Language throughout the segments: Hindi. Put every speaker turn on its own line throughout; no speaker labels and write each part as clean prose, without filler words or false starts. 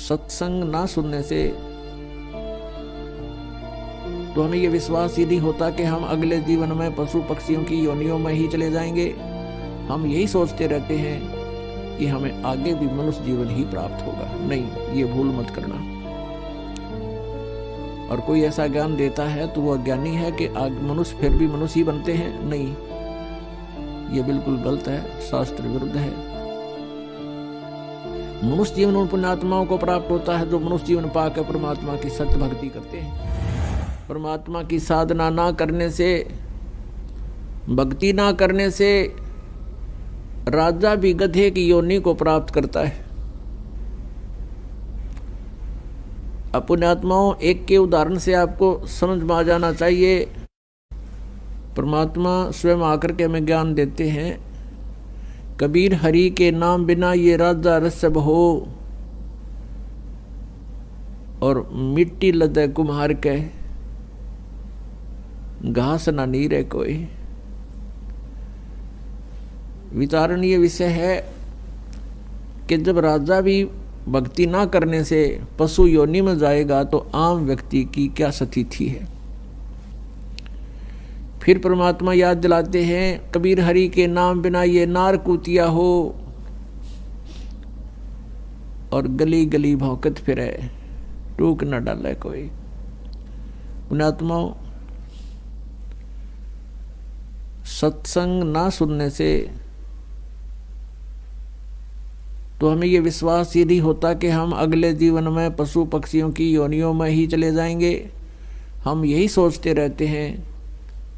सत्संग ना सुनने से तो हमें ये विश्वास ही नहीं होता कि हम अगले जीवन में पशु पक्षियों की योनियों में ही चले जाएंगे। हम यही सोचते रहते हैं कि हमें आगे भी मनुष्य जीवन ही प्राप्त होगा। नहीं, ये भूल मत करना। और कोई ऐसा ज्ञान देता है तो वो अज्ञानी है कि मनुष्य फिर भी मनुष्य ही बनते हैं। नहीं, ये बिल्कुल गलत है, शास्त्र विरुद्ध है। मनुष्य जीवन उन पुण्यात्माओं को प्राप्त होता है जो मनुष्य जीवन पाकर परमात्मा की सत्य भक्ति करते हैं। परमात्मा की साधना ना करने से, भक्ति ना करने से राजा भी गधे की योनि को प्राप्त करता है। पुण्यात्माओं, एक के उदाहरण से आपको समझ में आ जाना चाहिए। परमात्मा स्वयं आकर के हमें ज्ञान देते हैं। कबीर हरि के नाम बिना ये राजा रसब हो, और मिट्टी लदे कुम्हार के घास ना नीरे कोई। विचारणीय विषय है कि जब राजा भी भक्ति ना करने से पशु योनि में जाएगा तो आम व्यक्ति की क्या स्थिति है। फिर परमात्मा याद दिलाते हैं, कबीर हरि के नाम बिना ये नार कूतिया हो, और गली गली भौंकत फिरे, टूक न डाले कोई। पुण्यात्माओं, सत्संग ना सुनने से तो हमें ये विश्वास ही नहीं होता कि हम अगले जीवन में पशु पक्षियों की योनियों में ही चले जाएंगे। हम यही सोचते रहते हैं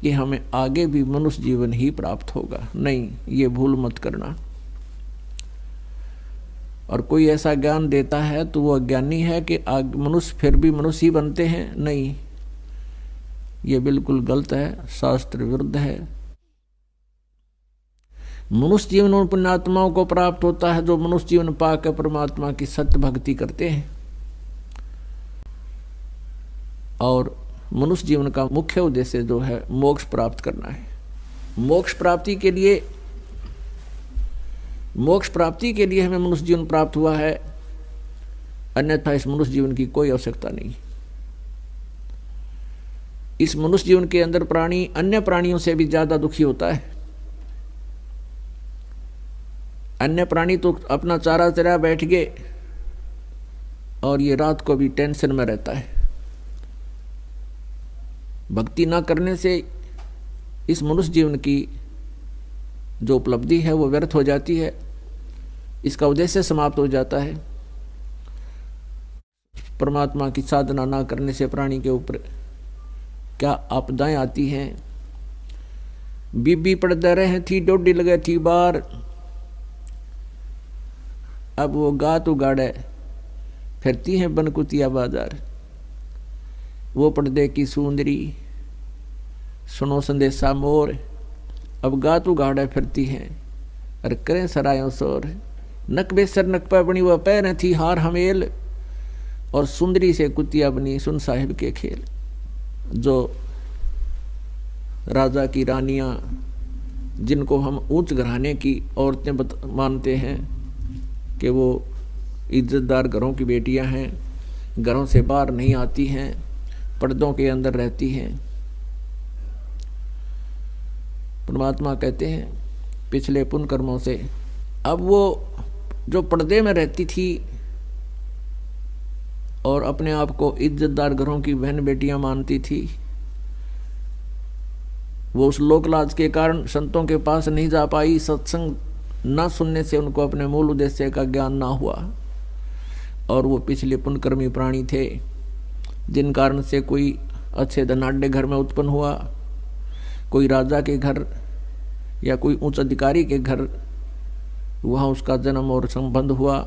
कि हमें आगे भी मनुष्य जीवन ही प्राप्त होगा। नहीं, ये भूल मत करना। और कोई ऐसा ज्ञान देता है तो वो अज्ञानी है कि मनुष्य फिर भी मनुष्य ही बनते हैं। नहीं, ये बिल्कुल गलत है, शास्त्र विरुद्ध है। मनुष्य जीवन उन पुण्यात्माओं को प्राप्त होता है जो मनुष्य जीवन पाकर परमात्मा की सत्य भक्ति करते हैं। और मनुष्य जीवन का मुख्य उद्देश्य जो है मोक्ष प्राप्त करना है। मोक्ष प्राप्ति के लिए हमें मनुष्य जीवन प्राप्त हुआ है, अन्यथा इस मनुष्य जीवन की कोई आवश्यकता नहीं। इस मनुष्य जीवन के अंदर प्राणी अन्य प्राणियों से भी ज्यादा दुखी होता है। अन्य प्राणी तो अपना चारा चरा बैठ गए और ये रात को भी टेंशन में रहता है। भक्ति ना करने से इस मनुष्य जीवन की जो उपलब्धि है वो व्यर्थ हो जाती है, इसका उद्देश्य समाप्त हो जाता है। परमात्मा की साधना ना करने से प्राणी के ऊपर क्या आपदाएं आती हैं। बीबी पड़दा रहे थी, डोडी लगे थी बार, अब वो गात उगाड़े फिरती हैं बनकुतिया बाजार। वो पर्दे की सुंदरी सुनो संदेशा मोर, अब गात उगाड़े फिरती हैं और करें सरायों शोर। नक बेसर नक पर बनी वह पैर थी हार हमेल, और सुंदरी से कुतिया बनी सुन साहिब के खेल। जो राजा की रानियां, जिनको हम ऊंच घराने की औरतें मानते हैं कि वो इज्जतदार घरों की बेटियां हैं, घरों से बाहर नहीं आती हैं, पर्दों के अंदर रहती हैं। परमात्मा कहते हैं पिछले पुण्य कर्मों से अब वो जो पर्दे में रहती थी और अपने आप को इज्जतदार घरों की बहन बेटियां मानती थी, वो उस लोकलाज के कारण संतों के पास नहीं जा पाई। सत्संग ना सुनने से उनको अपने मूल उद्देश्य का ज्ञान ना हुआ, और वो पिछले पुण्यकर्मी प्राणी थे, जिन कारण से कोई अच्छे धनाढ़ घर में उत्पन्न हुआ, कोई राजा के घर या कोई उच्च अधिकारी के घर वहाँ उसका जन्म और संबंध हुआ।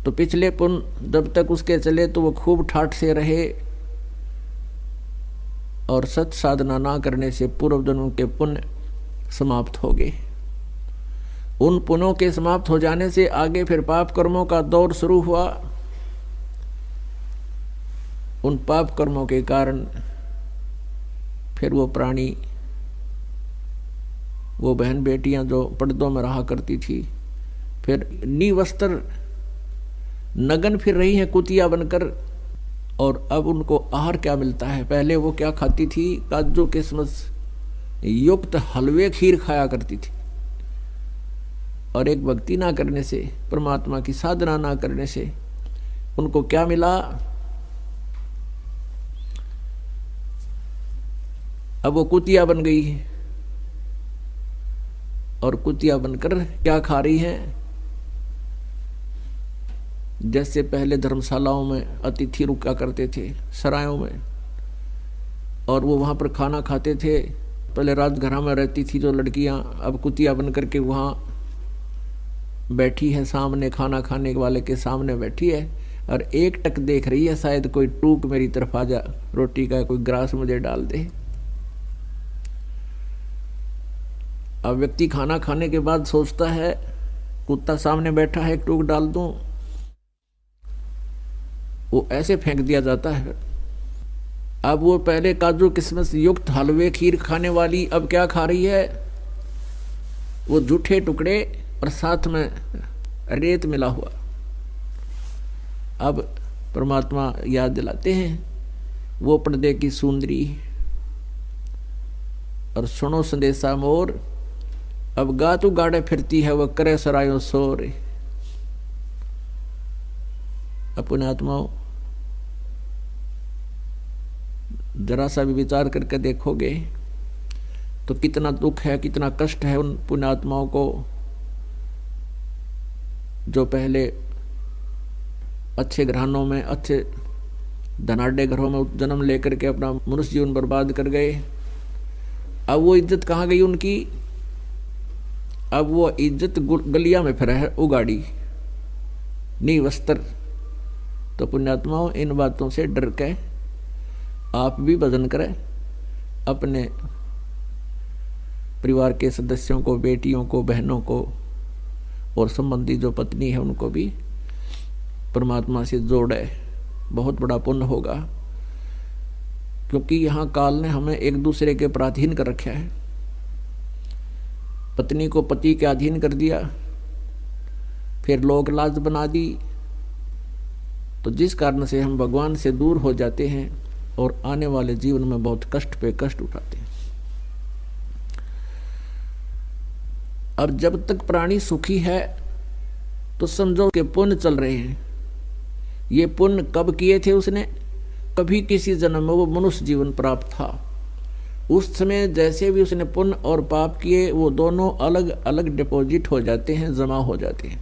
तो पिछले पुण्य जब तक उसके चले तो वो खूब ठाठ से रहे, और सत साधना ना करने से पूर्व जन्मों के पुण्य समाप्त हो गए। उन पुण्यों के समाप्त हो जाने से आगे फिर पाप कर्मों का दौर शुरू हुआ। उन पाप कर्मों के कारण फिर वो प्राणी, वो बहन बेटियां जो पर्दों में रहा करती थी, फिर निवस्त्र नगन फिर रही हैं कुतिया बनकर। और अब उनको आहार क्या मिलता है? पहले वो क्या खाती थी? काजू किशमिश युक्त हलवे खीर खाया करती थी। और एक भक्ति ना करने से, परमात्मा की साधना ना करने से उनको क्या मिला? अब वो कुतिया बन गई है। और कुतिया बनकर क्या खा रही हैं? जैसे पहले धर्मशालाओं में अतिथि रुका करते थे, सरायों में, और वो वहाँ पर खाना खाते थे। पहले राजघरां में रहती थी जो लड़कियाँ, अब कुतिया बन करके वहाँ बैठी है, सामने खाना खाने वाले के सामने बैठी है और एक टक देख रही है, शायद कोई टूक मेरी तरफ आ जा, रोटी का कोई ग्रास मुझे डाल दे। अब व्यक्ति खाना खाने के बाद सोचता है कुत्ता सामने बैठा है, एक टूक डाल दूं, वो ऐसे फेंक दिया जाता है। अब वो पहले काजू किशमिश युक्त हलवे खीर खाने वाली अब क्या खा रही है? वो जूठे टुकड़े और साथ में रेत मिला हुआ। अब परमात्मा याद दिलाते हैं, वो पर्दे की सुंदरी और सुनो संदेशा मोर, अब गा तू गाड़े फिरती है, वह करे सरायों सोर। अपने आत्माओं, जरा सा भी विचार करके देखोगे तो कितना दुख है, कितना कष्ट है उन पुण्यात्माओं को जो पहले अच्छे घरानों में, अच्छे धनाढ़ घरों में जन्म लेकर के अपना मनुष्य जीवन बर्बाद कर गए। अब वो इज्जत कहाँ गई उनकी? अब वो इज्जत गलिया में फिर है उगाड़ी, नी वस्त्र। तो पुण्यात्माओं, इन बातों से डर के आप भी भजन करें, अपने परिवार के सदस्यों को, बेटियों को, बहनों को और संबंधी जो पत्नी है उनको भी परमात्मा से जोड़े, बहुत बड़ा पुण्य होगा। क्योंकि यहाँ काल ने हमें एक दूसरे के पराधीन कर रखा है। पत्नी को पति के अधीन कर दिया, फिर लोक लाज बना दी, तो जिस कारण से हम भगवान से दूर हो जाते हैं और आने वाले जीवन में बहुत कष्ट पे कष्ट उठाते हैं। अब जब तक प्राणी सुखी है तो समझो कि पुण्य चल रहे हैं। ये पुण्य कब किए थे उसने? कभी किसी जन्म में वो मनुष्य जीवन प्राप्त था, उस समय जैसे भी उसने पुण्य और पाप किए वो दोनों अलग अलग डिपॉजिट हो जाते हैं, जमा हो जाते हैं।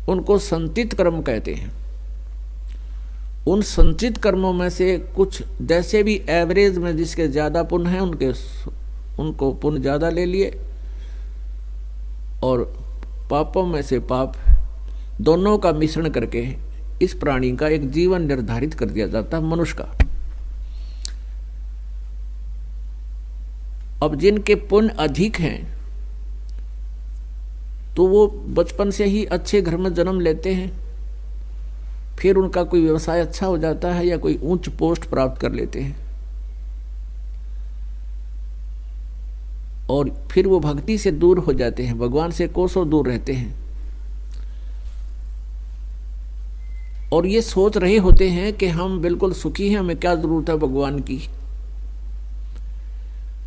उनको संचित कर्म कहते हैं। उन संचित कर्मों में से कुछ जैसे भी एवरेज में जिसके ज्यादा पुण्य है उनको पुण्य ज्यादा ले लिए, और पापों में से पाप, दोनों का मिश्रण करके इस प्राणी का एक जीवन निर्धारित कर दिया जाता है, मनुष्य का। अब जिनके पुण्य अधिक हैं तो वो बचपन से ही अच्छे घर में जन्म लेते हैं, फिर उनका कोई व्यवसाय अच्छा हो जाता है या कोई उच्च पोस्ट प्राप्त कर लेते हैं, और फिर वो भक्ति से दूर हो जाते हैं, भगवान से कोसों दूर रहते हैं, और ये सोच रहे होते हैं कि हम बिल्कुल सुखी हैं, हमें क्या जरूरत है भगवान की।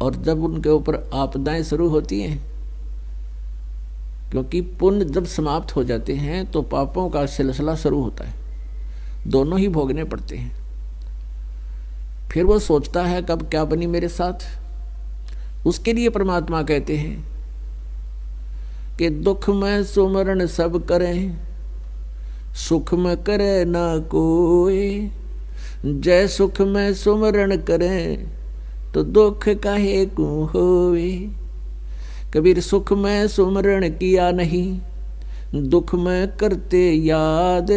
और जब उनके ऊपर आपदाएं शुरू होती हैं, क्योंकि पुण्य जब समाप्त हो जाते हैं तो पापों का सिलसिला शुरू होता है, दोनों ही भोगने पड़ते हैं। फिर वो सोचता है कब क्या बनी मेरे साथ। उसके लिए परमात्मा कहते हैं कि दुख में सुमरण सब करें, सुख में करे ना कोई। जय सुख में सुमरण करें तो दुख काहे को होवे। कबीर सुख में सुमरण किया नहीं, दुख में करते याद।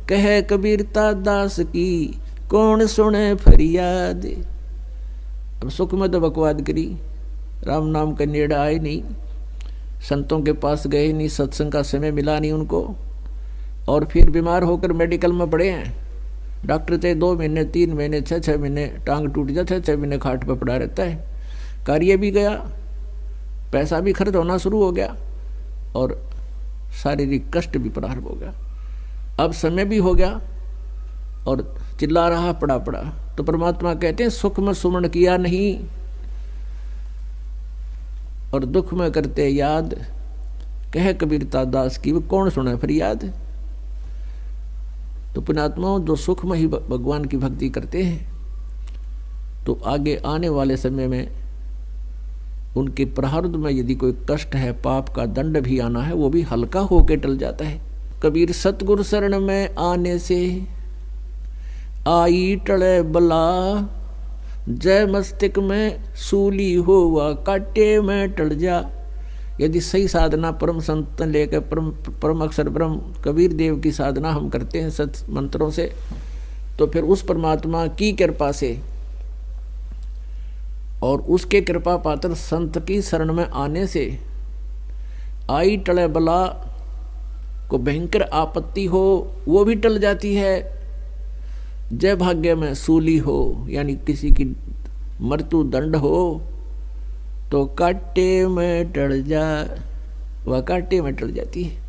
कहे कबीरता दास की कौन सुने फरियाद। अब सुख में तो बकवाद करी, राम नाम का नेड़ा आए नहीं, संतों के पास गए नहीं, सत्संग का समय मिला नहीं उनको, और फिर बीमार होकर मेडिकल में पड़े हैं। डॉक्टर चाहे 2 महीने 3 महीने 6 महीने टांग टूट जाए 6 महीने खाट पर पड़ा रहता है। कार्य भी गया, पैसा भी खर्च होना शुरू हो गया और शारीरिक कष्ट भी प्रारंभ हो गया। अब समय भी हो गया और चिल्ला रहा पड़ा पड़ा। तो परमात्मा कहते हैं सुख में सुमन किया नहीं और दुख में करते याद, कह कबीरता दास की वो कौन सुने फरियाद। तो पुण्यात्माओं जो सुख में ही भगवान की भक्ति करते हैं तो आगे आने वाले समय में उनके प्रारब्ध में यदि कोई कष्ट है, पाप का दंड भी आना है, वो भी हल्का होके टल जाता है। कबीर सतगुरु शरण में आने से आई टले बला, जय मस्तिष्क में सूली हुआ काटे में टल जा। यदि सही साधना परम संत लेकर परम अक्षर ब्रह्म कबीर देव की साधना हम करते हैं सत मंत्रों से, तो फिर उस परमात्मा की कृपा से और उसके कृपा पात्र संत की शरण में आने से आई टले बला, को भयंकर आपत्ति हो वो भी टल जाती है। जय भाग्य में सूली हो यानी किसी की मृत्यु दंड हो तो काटे में टल जा, वह काटे में टल जाती है।